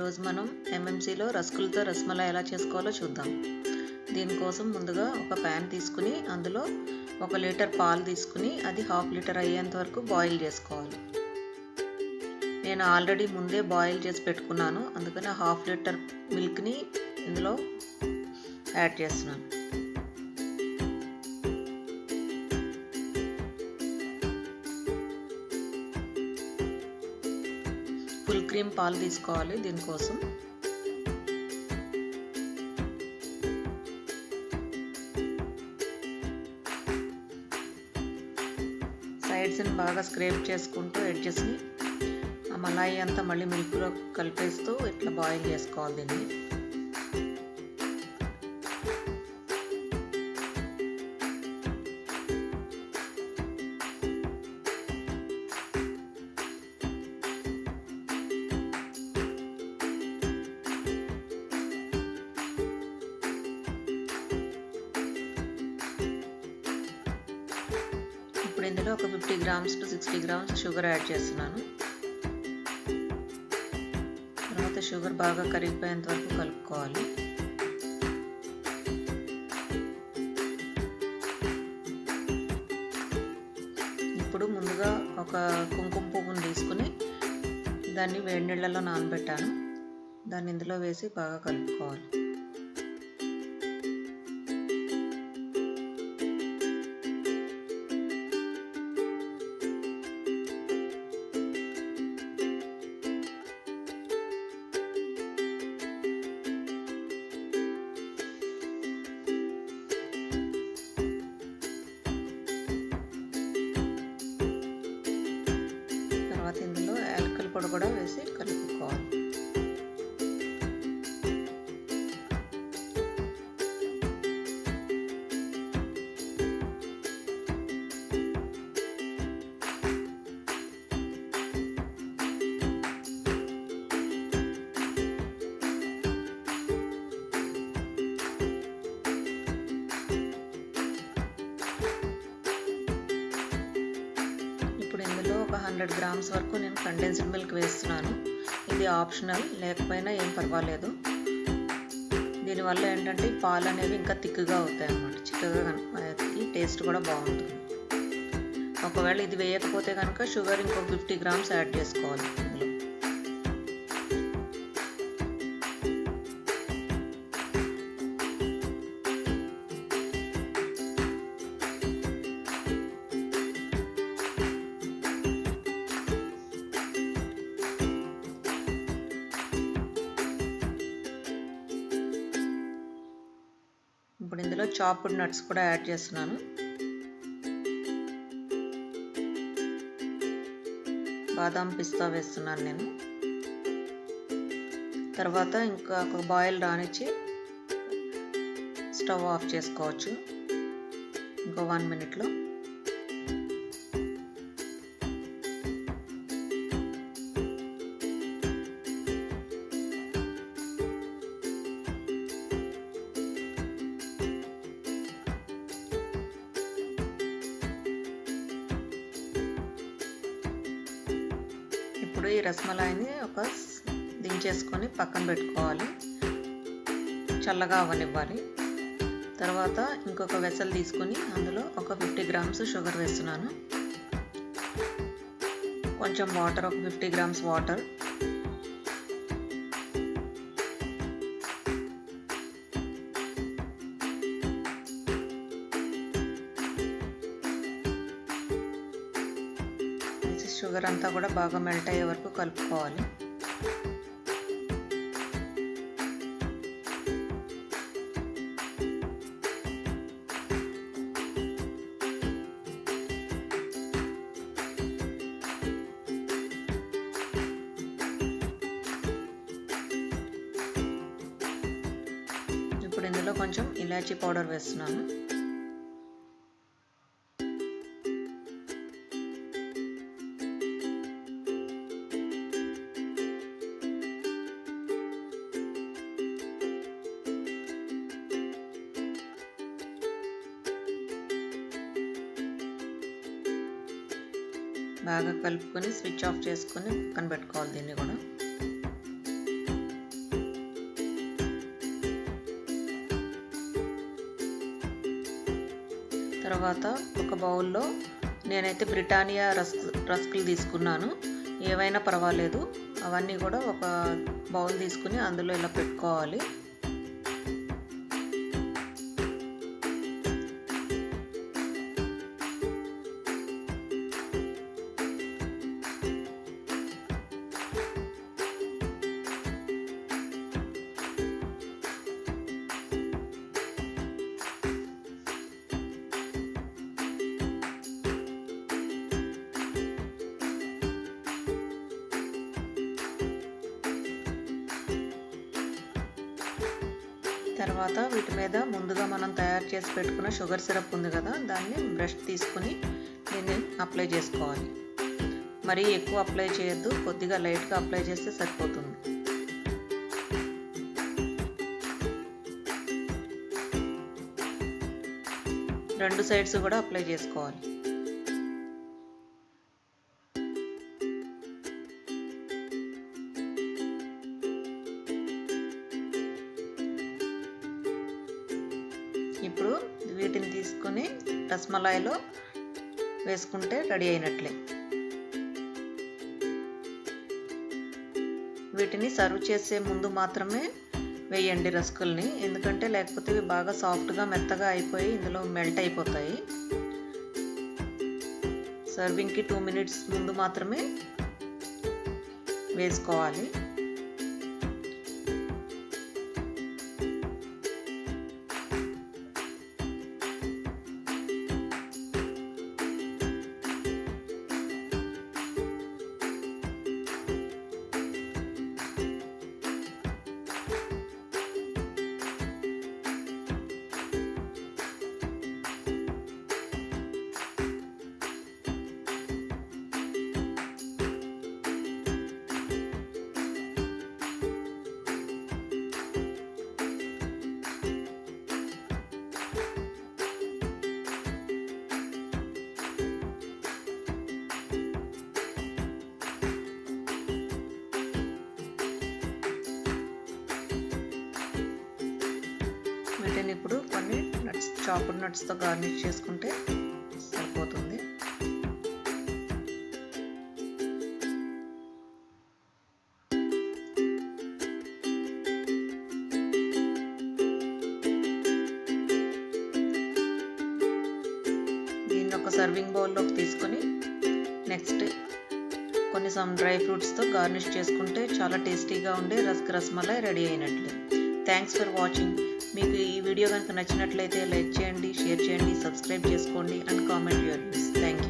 ఈరోజు మనం ఎంఎంసీలో రస్కులతో రసమలై ఎలా చేసుకోవాలో చూద్దాం. దీనికోసం ముందుగా ఒక ప్యాన్ తీసుకుని అందులో 1 లీటర్ పాలు తీసుకుని అది 1/2 లీటర్ అయ్యేంత వరకు బాయిల్ చేసుకోవాలి. నేను ఆల్రెడీ ముందే బాయిల్ చేసి పెట్టుకున్నాను, అందుకని 1/2 లీటర్ మిల్క్ని ఇందులో యాడ్ చేస్తున్నాను. ఫుల్ క్రీమ్ పాలు తీసుకోవాలి. దీనికోసం సైడ్స్ని బాగా స్క్రేప్ చేసుకుంటూ ఎడ్జెస్ని ఆ మలాయి అంతా మళ్ళీ మిల్క్లో కలిపేస్తూ ఇట్లా బాయిల్ చేసుకోవాలి దీన్ని. ఇప్పుడు ఇందులో ఒక 50 grams to 60 grams sugar add చేస్తున్నాను. తర్వాత షుగర్ బాగా కరిగిపోయేంత వరకు కలుపుకోవాలి. ఇప్పుడు ముందుగా ఒక కుంకుమ పువ్వును తీసుకుని దాన్ని వేడి నీళ్ళలో నానబెట్టాను. దాన్ని ఇందులో వేసి బాగా కలుపుకోవాలి. ఇందులో యాలకుల పొడి కూడా వేసి కలుపుకోవాలి. ఇప్పుడు ఇందులో ఒక 100 grams వరకు నేను కండెన్స్డ్ మిల్క్ వేస్తున్నాను. ఇది ఆప్షనల్, లేకపోయినా ఏం పర్వాలేదు. దీనివల్ల ఏంటంటే పాలు అనేవి ఇంకా థిక్గా అవుతాయి అన్నమాట, చిక్కగా ఈ టేస్ట్ కూడా బాగుంటుంది. ఒకవేళ ఇది వేయకపోతే కనుక షుగర్ ఇంకో 50 grams యాడ్ చేసుకోవాలి ఇందులో. ఇప్పుడు ఇందులో చాప్డ్ నట్స్ కూడా యాడ్ చేస్తున్నాను. బాదాం పిస్తా వేస్తున్నాను నేను. తర్వాత ఇంకా ఒక బాయిల్ రానిచ్చి స్టవ్ ఆఫ్ చేసుకోవచ్చు ఇంకో 1 minute. ఇప్పుడు ఈ రసమలాయిని దించేసుకొని పక్కన పెట్టుకోవాలి, చల్లగా అవ్వనివ్వాలి. తర్వాత ఇంకొక వెసల్ తీసుకొని అందులో ఒక 50 grams షుగర్ వేస్తున్నాను. కొంచెం వాటర్, ఒక 50 grams వాటర్. షుగర్ అంతా కూడా బాగా మెల్ట్ అయ్యే వరకు కలుపుకోవాలి. ఇప్పుడు ఇందులో కొంచెం ఇలాచీ పౌడర్ వేస్తున్నాను. బాగా కలుపుకొని స్విచ్ ఆఫ్ చేసుకొని పక్కన పెట్టుకోవాలి దీన్ని కూడా. తర్వాత ఒక బౌల్లో నేనైతే బ్రిటానియా రస్కులు తీసుకున్నాను. ఏవైనా పర్వాలేదు. అవన్నీ కూడా ఒక బౌల్ తీసుకుని అందులో ఇలా పెట్టుకోవాలి. తర్వాత వీటి మీద ముందుగా మనం తయారు చేసి పెట్టుకున్న షుగర్ సిరప్ ఉంది కదా, దాన్ని బ్రష్ తీసుకుని దీన్ని అప్లై చేసుకోవాలి. మరీ ఎక్కువ అప్లై చేయొద్దు, కొద్దిగా లైట్గా అప్లై చేస్తే సరిపోతుంది. రెండు సైడ్స్ కూడా అప్లై చేసుకోవాలి. ఇప్పుడు వీటిని తీసుకొని రస్మలాయిలో వేసుకుంటే రెడీ అయినట్లే. వీటిని సర్వ్ చేసే ముందు మాత్రమే వేయండి రస్కుల్ని, ఎందుకంటే లేకపోతే ఇవి బాగా సాఫ్ట్గా మెత్తగా అయిపోయి ఇందులో మెల్ట్ అయిపోతాయి. సర్వింగ్కి 2 minutes ముందు మాత్రమే వేసుకోవాలి. వీటిని ఇప్పుడు కొన్ని చాప్డ్ నట్స్తో గార్నిష్ చేసుకుంటే సరిపోతుంది. దీన్ని ఒక సర్వింగ్ బౌల్లోకి తీసుకొని నెక్స్ట్ కొన్ని డ్రై ఫ్రూట్స్తో గార్నిష్ చేసుకుంటే చాలా టేస్టీగా ఉండే రస్క్ రస్మలై రెడీ అయినట్లే. Thanks for watching. మీకు ఈ వీడియో కనుక నచ్చినట్లయితే లైక్ చేయండి, షేర్ చేయండి, సబ్స్క్రైబ్ చేసుకోండి and comment your views. Thank you.